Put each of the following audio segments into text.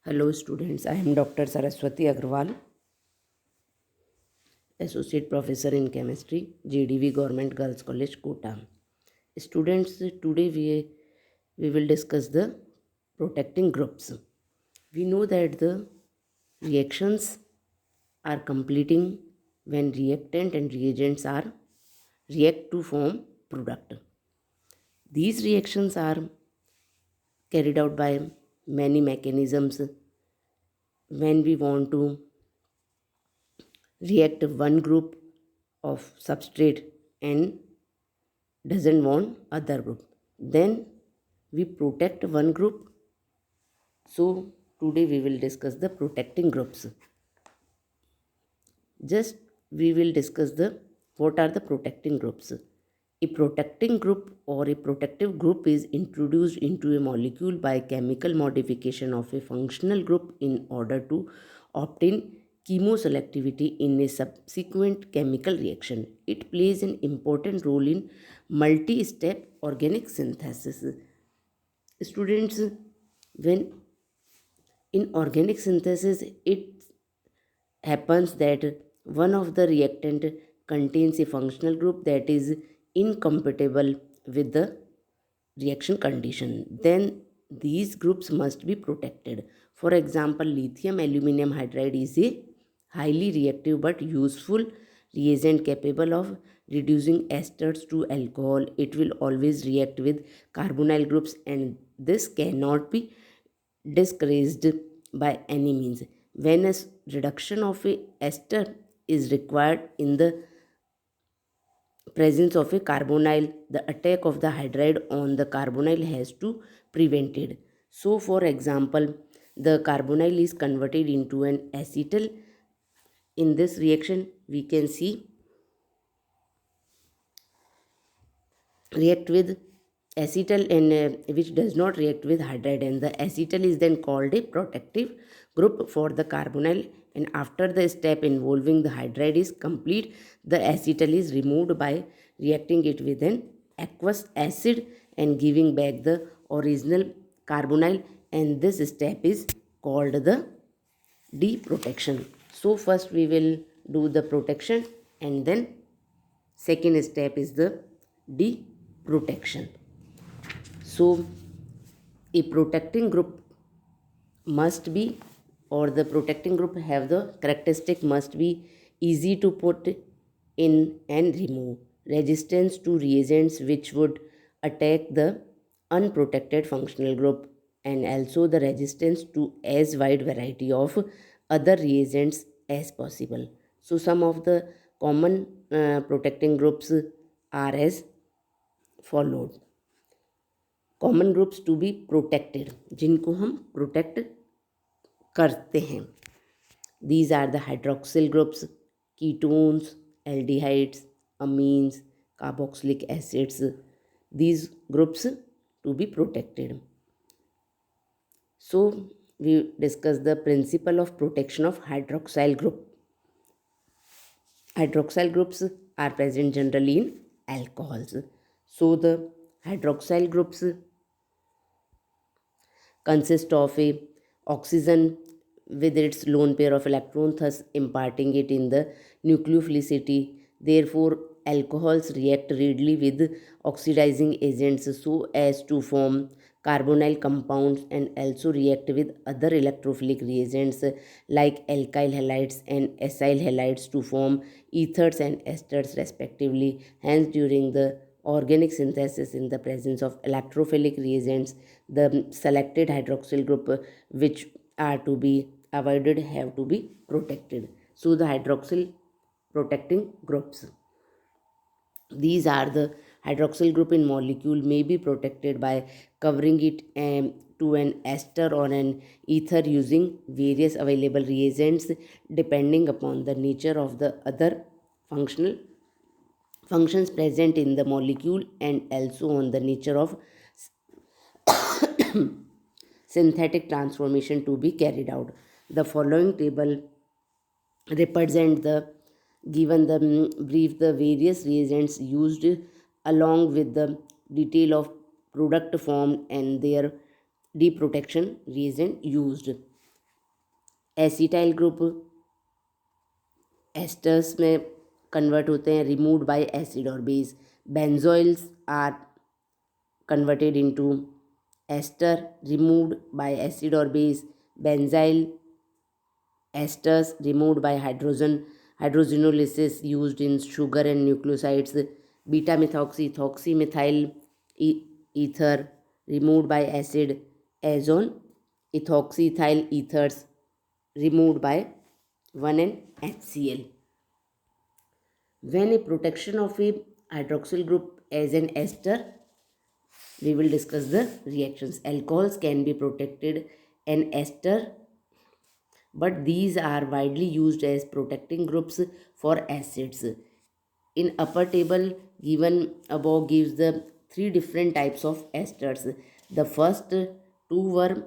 Hello students, I am Dr. Saraswati Agrawal, Associate Professor in Chemistry, JDV Government Girls College, Kota. Students, today we will discuss the protecting groups. We know that the reactions are completing when reactant and reagents are react to form product. These reactions are carried out by many mechanisms. When we want to react one group of substrate and doesn't want other group, then we protect one group. So today we will discuss the protecting groups. Just we will discuss the what are the protecting groups. A protecting group or a protective group is introduced into a molecule by chemical modification of a functional group in order to obtain chemoselectivity in a subsequent chemical reaction. It plays an important role in multi-step organic synthesis. Students, when in organic synthesis, it happens that one of the reactant contains a functional group that is incompatible with the reaction condition, then these groups must be protected. For example, lithium aluminum hydride is a highly reactive but useful reagent capable of reducing esters to alcohol. It will always react with carbonyl groups, and this cannot be discouraged by any means. When a reduction of a ester is required in the presence of a carbonyl, the attack of the hydride on the carbonyl has to prevented. So for example, the carbonyl is converted into an acetal. In this reaction we can see react with acetal and which does not react with hydride, and the acetal is then called a protective group for the carbonyl, and after the step involving the hydride is complete, the acetal is removed by reacting it with an aqueous acid and giving back the original carbonyl, and this step is called the deprotection. So first we will do the protection, and then second step is the deprotection. So a protecting group must be, or the protecting group have the characteristic must be easy to put in and remove, resistance to reagents which would attack the unprotected functional group, and also the resistance to as wide variety of other reagents as possible. So some of the common protecting groups are as followed. Common groups to be protected, जिनको हम protect करते हैं, these are the hydroxyl groups, ketones, aldehydes, amines, carboxylic acids, these groups to be protected. So we discuss the principle of protection of hydroxyl group. Hydroxyl groups are present generally in alcohols. So the hydroxyl groups consist of a oxygen with its lone pair of electrons, thus imparting it in the nucleophilicity. Therefore alcohols react readily with oxidizing agents so as to form carbonyl compounds, and also react with other electrophilic reagents like alkyl halides and acyl halides to form ethers and esters respectively. Hence during the organic synthesis, in the presence of electrophilic reagents, the selected hydroxyl group which are to be avoided have to be protected. So the hydroxyl protecting groups, these are the hydroxyl group in molecule may be protected by covering it to an ester or an ether using various available reagents depending upon the nature of the other functional functions present in the molecule, and also on the nature of synthetic transformation to be carried out. The following table represent the given the brief the various reagents used along with the detail of product formed and their deprotection reagent used. Acetyl group esters में convert होते हैं removed by acid और base. Benzoyls are converted into ester removed by acid or base. Benzyl esters removed by hydrogenolysis used in sugar and nucleosides. Beta methoxy ethoxy methyl ether removed by acid. Azone ethoxy ethyl ethers removed by 1 and HCl. When a protection of a hydroxyl group as an ester, we will discuss the reactions. Alcohols can be protected an ester, but these are widely used as protecting groups for acids. In upper table given above gives the three different types of esters. The first two were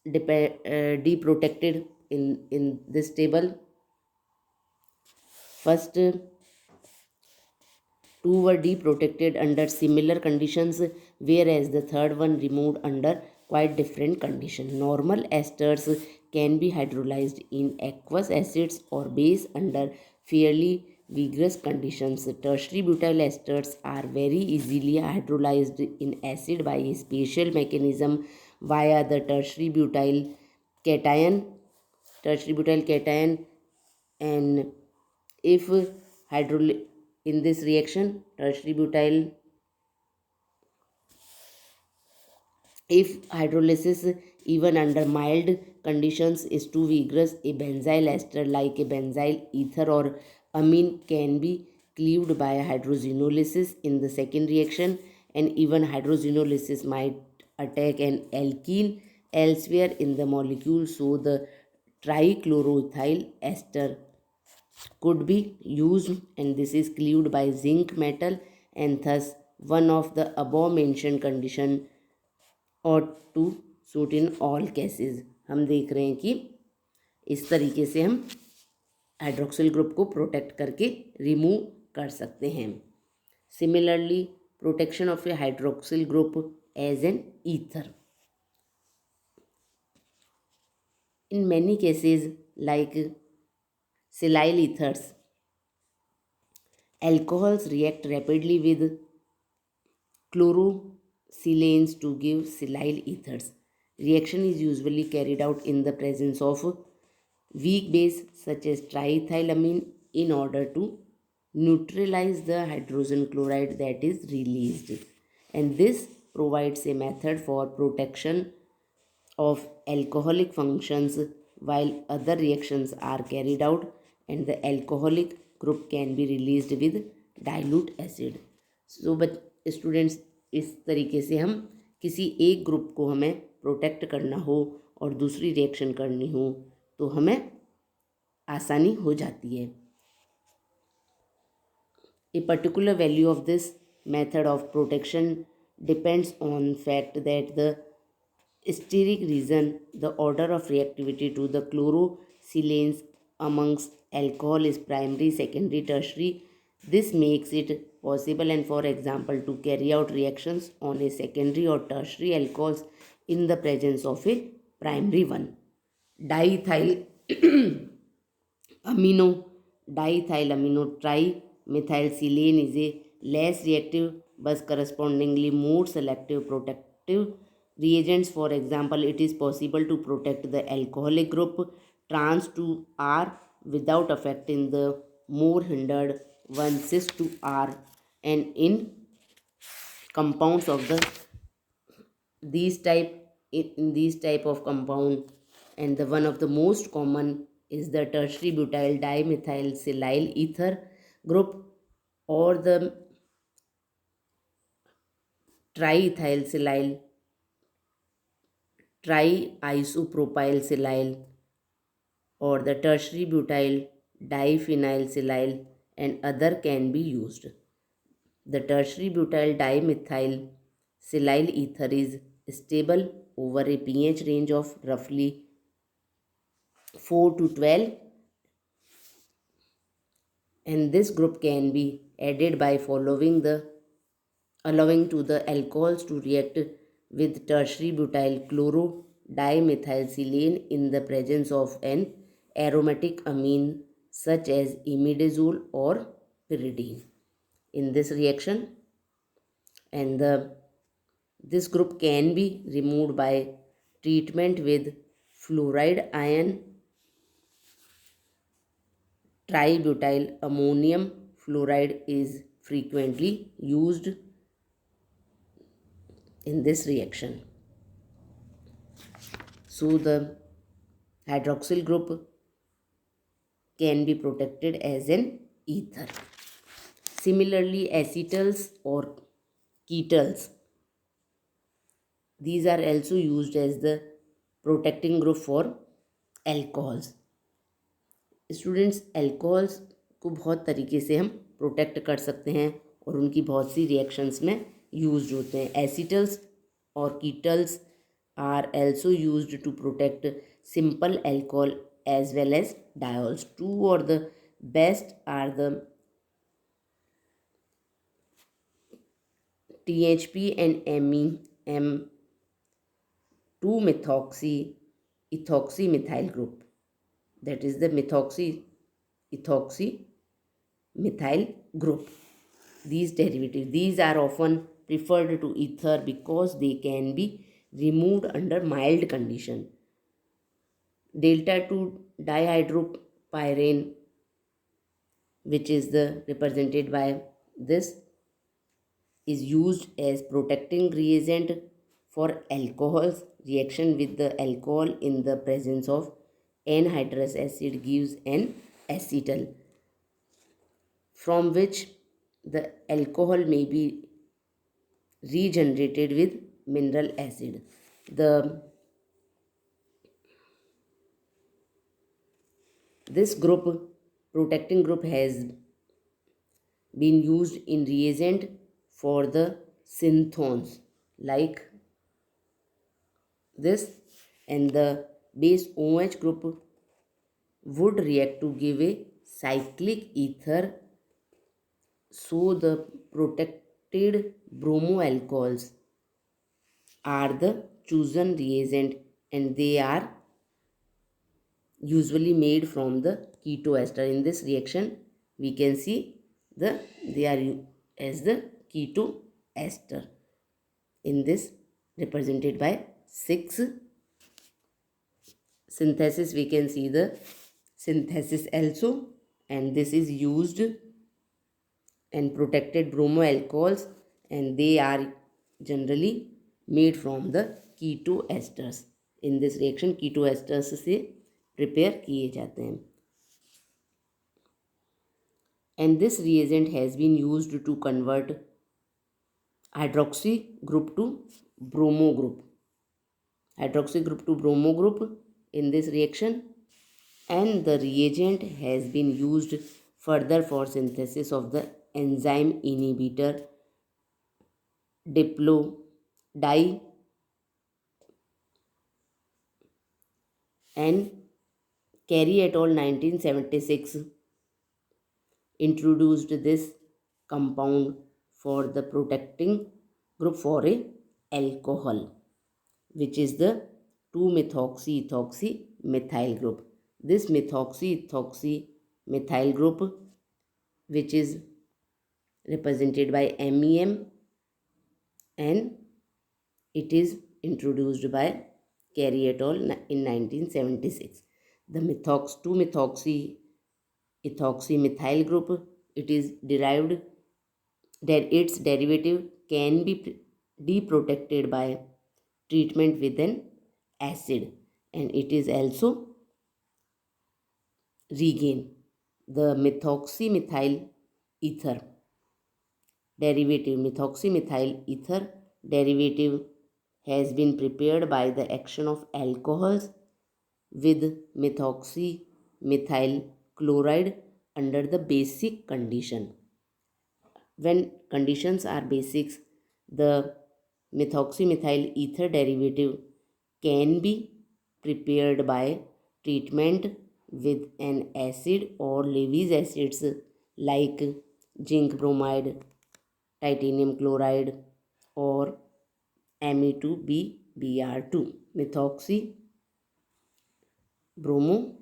deprotected in this table. First two were deprotected under similar conditions, whereas the third one removed under quite different conditions. Normal esters can be hydrolyzed in aqueous acids or base under fairly vigorous conditions. Tertiary butyl esters are very easily hydrolyzed in acid by a special mechanism via the tertiary butyl cation. Tertiary butyl cation, and if hydroly in this reaction tertiary butyl, if hydrolysis even under mild conditions is too vigorous, a benzyl ester like a benzyl ether or amine can be cleaved by hydrogenolysis in the second reaction, and even hydrogenolysis might attack an alkene elsewhere in the molecule, so the trichloroethyl ester could be used, and this is cleaved by zinc metal, and thus one of the above mentioned condition ought to suit in all cases. हम देख रहे हैं कि इस तरीके से हम hydroxyl group को प्रोटेक्ट करके रिमूव कर सकते हैं. Similarly protection of a hydroxyl group as an ether. In many cases, like silyl ethers, alcohols react rapidly with chlorosilanes to give silyl ethers. Reaction is usually carried out in the presence of weak base such as triethylamine in order to neutralize the hydrogen chloride that is released, and this provides a method for protection of alcoholic functions while other reactions are carried out, and the alcoholic group can be released with dilute acid. So but students, इस तरीके से हम किसी एक group को हमें protect करना हो और दूसरी रिएक्शन करनी हो तो हमें आसानी हो जाती है. A particular value of this method of protection depends on fact that the steric region, the order of reactivity to the chlorosilanes amongst alcohol is primary, secondary, tertiary. This makes it possible, and for example, to carry out reactions on a secondary or tertiary alcohols in the presence of a primary one. Diethyl amino diethylamino trimethylsilane is a less reactive but correspondingly more selective protective reagents. For example, it is possible to protect the alcoholic group trans to R without affecting the more hindered one cis to R, and in compounds of the these type in these type of compound, and the one of the most common is the tertiary butyl dimethylsilyl ether group or the triethylsilyl triisopropylsilyl or the tertiary butyl diphenylsilyl, and other can be used. The tertiary butyl dimethylsilyl ether is stable over a pH range of roughly 4 to 12, and this group can be added by allowing to the alcohols to react with tertiary butyl chloro dimethylsilane in the presence of an aromatic amine such as imidazole or pyridine in this reaction, and this group can be removed by treatment with fluoride ion tributyl ammonium fluoride is frequently used in this reaction. So the hydroxyl group can be protected as an ether. Similarly, acetals or ketals, these are also used as the protecting group for alcohols. Students, alcohols को बहुत तरीके से हम protect कर सकते हैं और उनकी बहुत सी रिएक्शंस में यूज्ड होते हैं. एसिटल्स और कीटल्स are also used to protect simple alcohol as well as diols. Two or the best are the THP and MEM 2-methoxy ethoxymethyl group, that is the ethoxy methyl group. These are often preferred to ether because they can be removed under mild condition. Delta 2 dihydropyrene, which is represented by this, is used as protecting reagent for alcohols. Reaction with the alcohol in the presence of anhydrous acid gives an acetal, from which the alcohol may be regenerated with mineral acid. This protecting group has been used in reagent for the synthones like this, and the base OH group would react to give a cyclic ether. So the protected bromoalcohols are the chosen reagent, and they are usually made from the ketoester. In this reaction we can see they are as the ketoester, in this represented by 6 synthesis. We can see the synthesis also, and this is used and protected bromoalcohols, and they are generally made from the ketoesters. In this reaction ketoesters से prepare किए जाते हैं, and this reagent has been used to convert hydroxy group to bromo group. Hydroxy group to bromo group in this reaction, and the reagent has been used further for synthesis of the enzyme inhibitor di, and Carey et al. 1976 introduced this compound for the protecting group for a alcohol, which is the 2-methoxy-ethoxy-methyl group. This methoxy-ethoxy-methyl group, which is represented by MEM, and it is introduced by Carey et al. In 1976. The 2-methoxy-ethoxy-methyl group, it is derived that its derivative can be deprotected by treatment with an acid, and it is also regained. The methoxymethyl ether derivative, has been prepared by the action of alcohols with methoxymethyl chloride under the basic condition. When conditions are basics, the methoxymethyl ether derivative can be prepared by treatment with an acid or Lewis acids like zinc bromide, titanium chloride, or Me2BBr2, methoxy bromo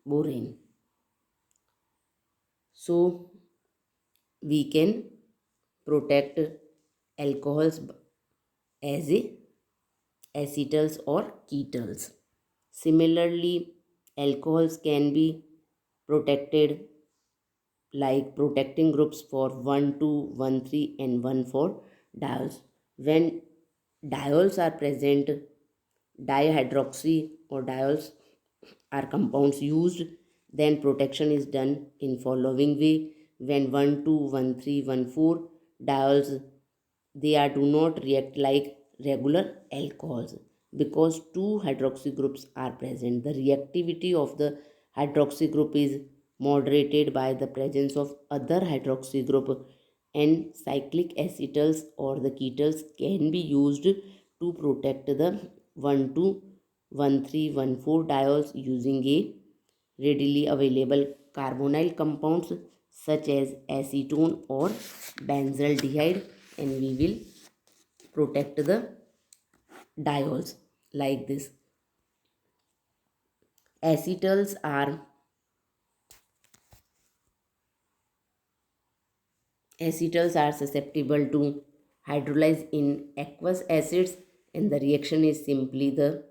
borane. So we can protect alcohols as a acetals or ketals. Similarly, alcohols can be protected like protecting groups for 1, 2, 1, 3 and 1, 4 diols. When diols are present, dihydroxy or diols are compounds used, then protection is done in following way. When 1, 2, 1, 3, 1, 4 diols, they are do not react like regular alcohols because two hydroxy groups are present. The reactivity of the hydroxy group is moderated by the presence of other hydroxy group, and cyclic acetals or the ketals can be used to protect the 1, 2, 1, 3, 1, 4 diols using a readily available carbonyl compounds such as acetone or benzaldehyde, and we will protect the diols like this. Acetals are susceptible to hydrolyze in aqueous acids, and the reaction is simply the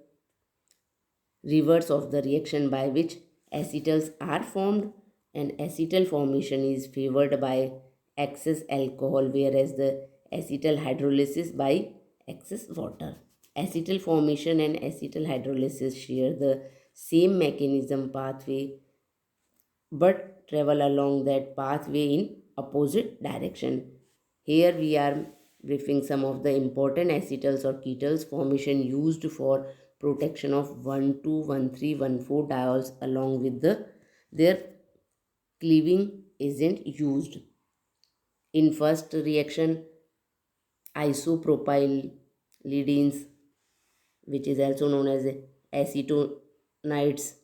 reverse of the reaction by which acetals are formed, and acetal formation is favored by excess alcohol, whereas the acetal hydrolysis by excess water. Acetal formation and acetal hydrolysis share the same mechanism pathway but travel along that pathway in opposite direction. Here we are briefing some of the important acetals or ketals formation used for protection of 1, 2, 1, 3, 1, 4 diols along with their cleaving agent used. In first reaction, isopropylidines, which is also known as acetonides,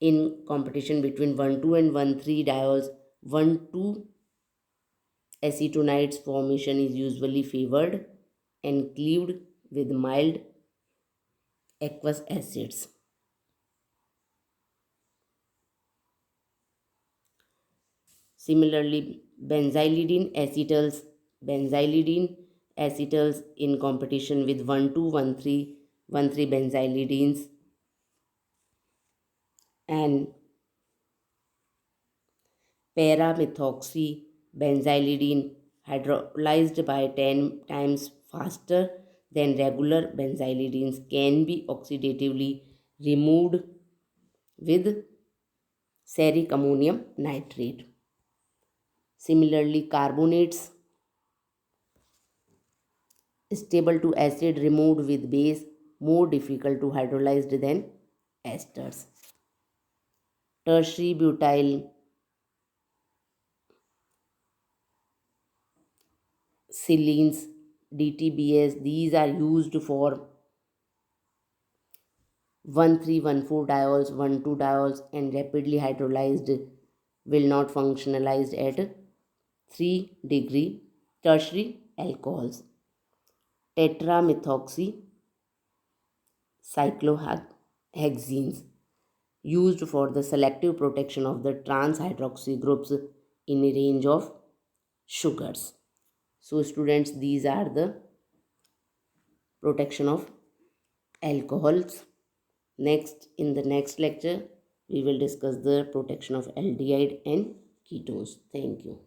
in competition between 1, 2 and 1, 3 diols, 1, 2 acetonides formation is usually favored and cleaved with mild aqueous acids. Similarly, benzylidine acetals in competition with 1, 2, 1, 3, 1, 3 benzylidines, and paramethoxy benzylidine hydrolyzed by 10 times faster than regular benzylidines can be oxidatively removed with ferric ammonium nitrate. Similarly, carbonates stable to acid removed with base more difficult to hydrolyze than esters. Tertiary butyl silenes DTBS, these are used for 1, 3, 1, 4 diols, 1, 2 diols, and rapidly hydrolyzed will not functionalize at 3-degree tertiary alcohols. Tetramethoxy cyclohexenes used for the selective protection of the trans hydroxy groups in a range of sugars. So students, these are the protection of alcohols. Next, in the next lecture, we will discuss the protection of aldehyde and ketones. Thank you.